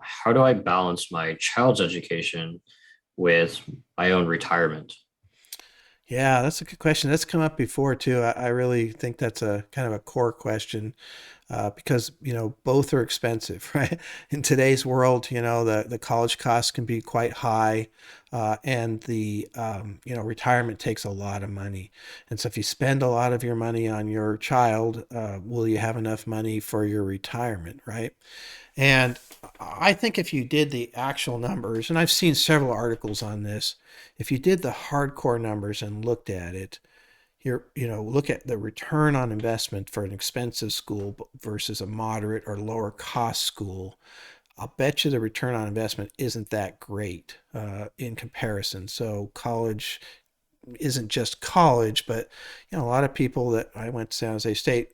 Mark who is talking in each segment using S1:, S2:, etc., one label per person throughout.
S1: how do I balance my child's education with my own retirement?
S2: Yeah, that's a good question. That's come up before too. I really think that's a kind of a core question because both are expensive, right? In today's world, the college costs can be quite high, and the retirement takes a lot of money. And so, if you spend a lot of your money on your child, will you have enough money for your retirement, right? And I think if you did the actual numbers, and I've seen several articles on this, if you did the hardcore numbers and looked at it, look at the return on investment for an expensive school versus a moderate or lower cost school. I'll bet you the return on investment isn't that great in comparison. So college isn't just college, but a lot of people that I went to San Jose State,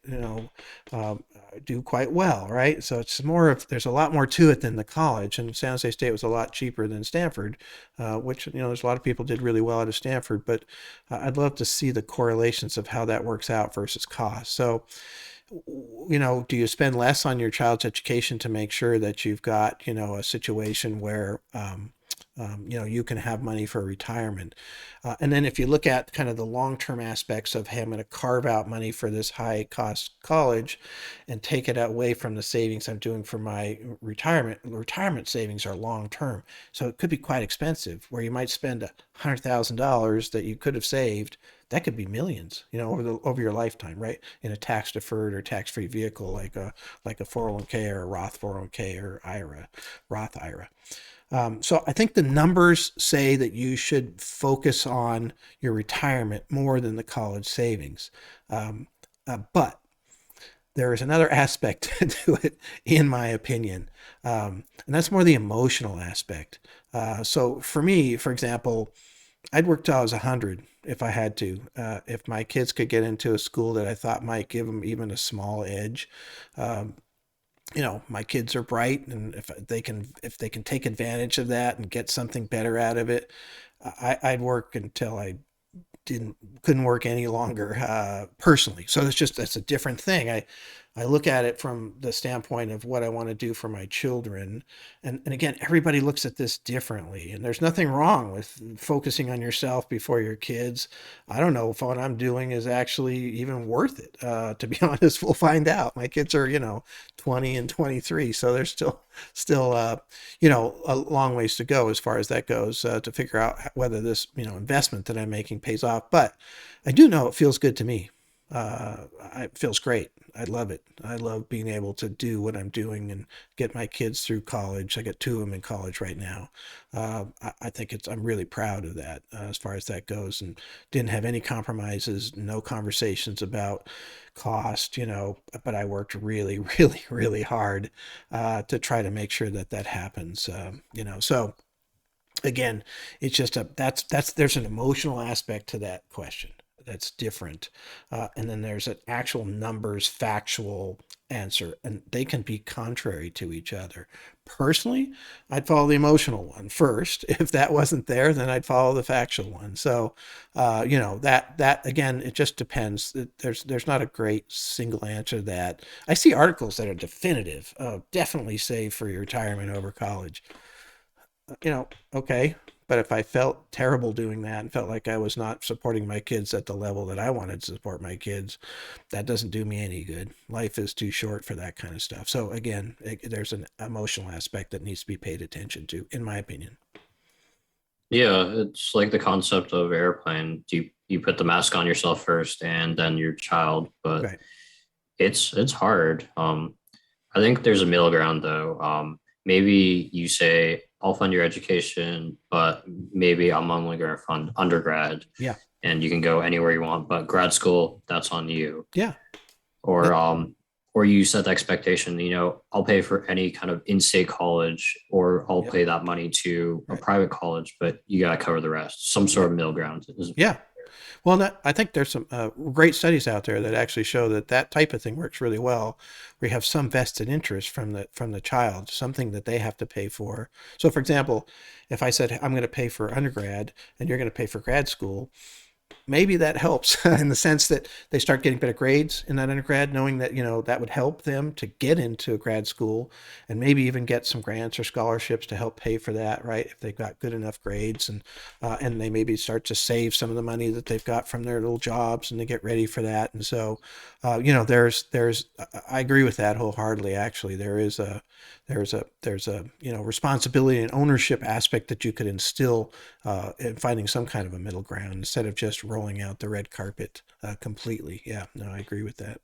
S2: do quite well, right? So it's more of there's a lot more to it than the college, and San Jose State was a lot cheaper than Stanford, which there's a lot of people did really well out of Stanford, but I'd love to see the correlations of how that works out versus cost. So do you spend less on your child's education to make sure that you've got, a situation where, you can have money for retirement? And then if you look at kind of the long-term aspects of, hey, I'm going to carve out money for this high-cost college and take it away from the savings I'm doing for my retirement savings are long-term. So it could be quite expensive, where you might spend $100,000 that you could have saved. That could be millions, over your lifetime, right? In a tax deferred or tax free vehicle like a 401k or a Roth 401k or Roth IRA. So I think the numbers say that you should focus on your retirement more than the college savings. But there is another aspect to it, in my opinion, and that's more the emotional aspect. So for me, for example, I'd work till I was 100 if I had to. If my kids could get into a school that I thought might give them even a small edge, um, my kids are bright, and if they can take advantage of that and get something better out of it, I'd work until I couldn't work any longer, personally. So that's a different thing. I look at it from the standpoint of what I want to do for my children. And again, everybody looks at this differently. And there's nothing wrong with focusing on yourself before your kids. I don't know if what I'm doing is actually even worth it. To be honest, we'll find out. My kids are, 20 and 23. So there's still, a long ways to go as far as that goes, to figure out whether this, investment that I'm making pays off. But I do know it feels good to me. It feels great. I love it. I love being able to do what I'm doing and get my kids through college. I got two of them in college right now. I think I'm really proud of that, as far as that goes, and didn't have any compromises, no conversations about cost, but I worked really, really, really hard, to try to make sure that that happens. So again, it's just there's an emotional aspect to that question that's different, and then there's an actual numbers factual answer, and they can be contrary to each other. Personally, I'd follow the emotional one first. If that wasn't there, then I'd follow the factual one. So that again, it just depends. There's not a great single answer to that. I see articles that are definitive, definitely save for your retirement over college. Okay. But if I felt terrible doing that and felt like I was not supporting my kids at the level that I wanted to support my kids, that doesn't do me any good. Life is too short for that kind of stuff. So again, there's an emotional aspect that needs to be paid attention to, in my opinion.
S1: Yeah, it's like the concept of airplane. You put the mask on yourself first and then your child, but
S2: Right.
S1: it's hard. I think there's a middle ground though. Maybe you say I'll fund your education, but maybe I'm only going to fund undergrad,
S2: Yeah.
S1: and you can go anywhere you want. But grad school, that's on you.
S2: Yeah.
S1: Or
S2: That,
S1: or you set the expectation. I'll pay for any kind of in-state college, or I'll
S2: yep.
S1: pay that money to a
S2: Right.
S1: private college, but you got to cover the rest. Some sort
S2: Yep.
S1: of middle ground is.
S2: Yeah. Well, I think there's some great studies out there that actually show that that type of thing works really well. We have some vested interest from the child, something that they have to pay for. So, for example, if I said I'm going to pay for undergrad and you're going to pay for grad school, maybe that helps in the sense that they start getting better grades in that undergrad, knowing that, that would help them to get into a grad school and maybe even get some grants or scholarships to help pay for that, right? If they've got good enough grades, and they maybe start to save some of the money that they've got from their little jobs and they get ready for that. And so, there's I agree with that wholeheartedly. Actually, there's a responsibility and ownership aspect that you could instill in finding some kind of a middle ground instead of just rolling out the red carpet completely. Yeah, no, I agree with that.